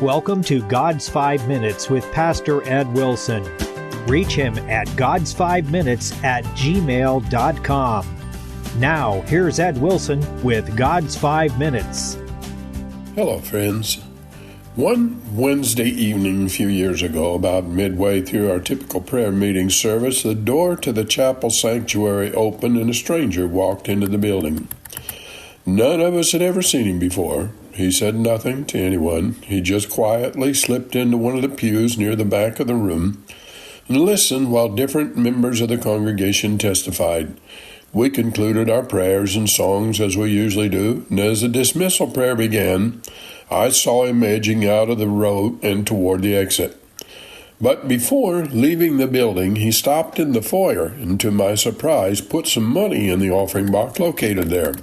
welcome to God's 5 Minutes with Pastor Ed Wilson. Reach him at GodsFiveMinutes@gmail.com. Now, here's Ed Wilson with God's 5 Minutes. Hello, friends. One Wednesday evening a few years ago, about midway through our typical prayer meeting service, the door to the chapel sanctuary opened and a stranger walked into the building. None of us had ever seen him before. He said nothing to anyone. He just quietly slipped into one of the pews near the back of the room and listened while different members of the congregation testified. We concluded our prayers and songs as we usually do, and as the dismissal prayer began, I saw him edging out of the row and toward the exit. But before leaving the building, he stopped in the foyer and, to my surprise, put some money in the offering box located there.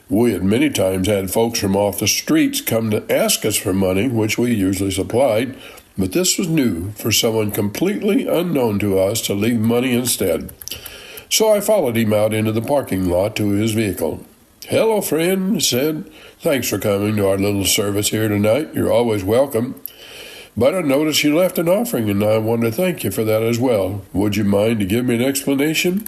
We had many times had folks from off the streets come to ask us for money, which we usually supplied, but this was new for someone completely unknown to us to leave money instead. So I followed him out into the parking lot to his vehicle. "Hello, friend," he said. "Thanks for coming to our little service here tonight. You're always welcome. But I noticed you left an offering, and I want to thank you for that as well. Would you mind to give me an explanation?"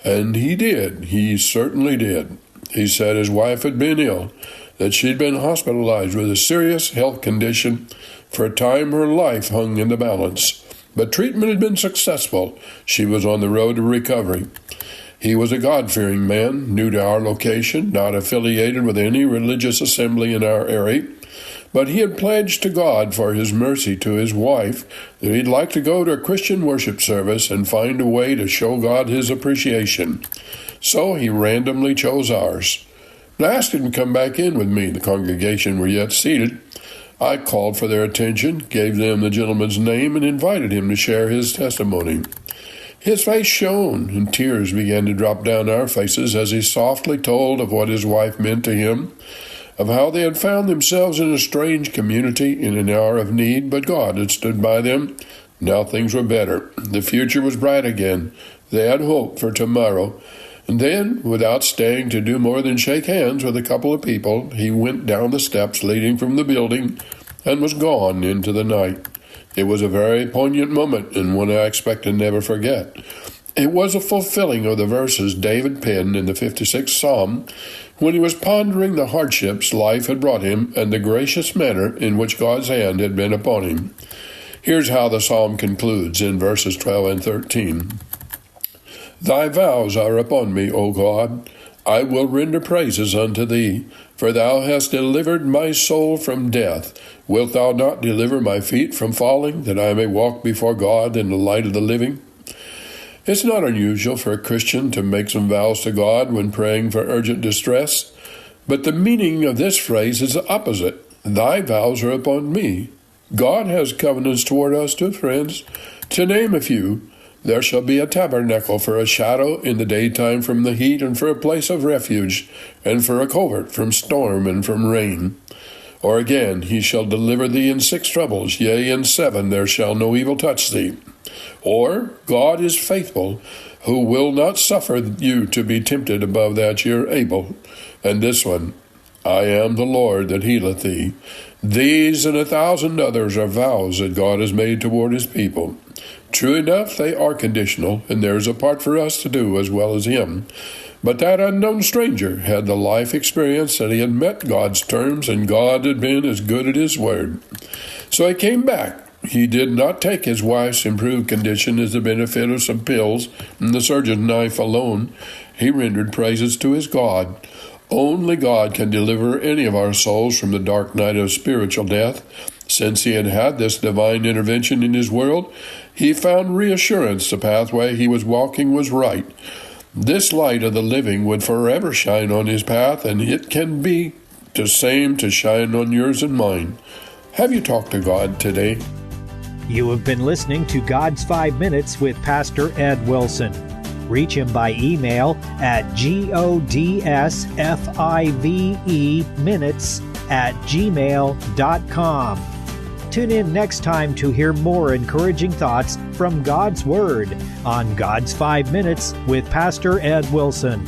And he did. He certainly did. He said his wife had been ill, that she'd been hospitalized with a serious health condition. For a time, her life hung in the balance. But treatment had been successful. She was on the road to recovery. He was a God-fearing man, new to our location, not affiliated with any religious assembly in our area. But he had pledged to God for his mercy to his wife that he'd like to go to a Christian worship service and find a way to show God his appreciation. So he randomly chose ours. I asked him to come back in with me. The congregation were yet seated. I called for their attention, gave them the gentleman's name, and invited him to share his testimony. His face shone, and tears began to drop down our faces as he softly told of what his wife meant to him, of how they had found themselves in a strange community in an hour of need, but God had stood by them. Now things were better. The future was bright again. They had hope for tomorrow. And then, without staying to do more than shake hands with a couple of people, he went down the steps leading from the building and was gone into the night. It was a very poignant moment, and one I expect to never forget. It was a fulfilling of the verses David penned in the 56th Psalm when he was pondering the hardships life had brought him and the gracious manner in which God's hand had been upon him. Here's how the psalm concludes in verses 12 and 13. "Thy vows are upon me, O God. I will render praises unto thee, for thou hast delivered my soul from death. Wilt thou not deliver my feet from falling, that I may walk before God in the light of the living?" It's not unusual for a Christian to make some vows to God when praying for urgent distress, but the meaning of this phrase is the opposite. Thy vows are upon me. God has covenants toward us too, friends. To name a few, there shall be a tabernacle for a shadow in the daytime from the heat, and for a place of refuge, and for a covert from storm and from rain. Or again, he shall deliver thee in 6 troubles, yea, in 7 there shall no evil touch thee. Or, God is faithful, who will not suffer you to be tempted above that ye are able. And this one, I am the Lord that healeth thee. These and 1,000 others are vows that God has made toward his people. True enough, they are conditional, and there is a part for us to do as well as him. But that unknown stranger had the life experience that he had met God's terms, and God had been as good at his word. So he came back. He did not take his wife's improved condition as the benefit of some pills and the surgeon's knife alone. He rendered praises to his God. Only God can deliver any of our souls from the dark night of spiritual death. Since he had had this divine intervention in his world, he found reassurance the pathway he was walking was right. This light of the living would forever shine on his path, and it can be the same to shine on yours and mine. Have you talked to God today? You have been listening to God's 5 Minutes with Pastor Ed Wilson. Reach him by email at GodsFiveMinutes@gmail.com. Tune in next time to hear more encouraging thoughts from God's Word on God's 5 Minutes with Pastor Ed Wilson.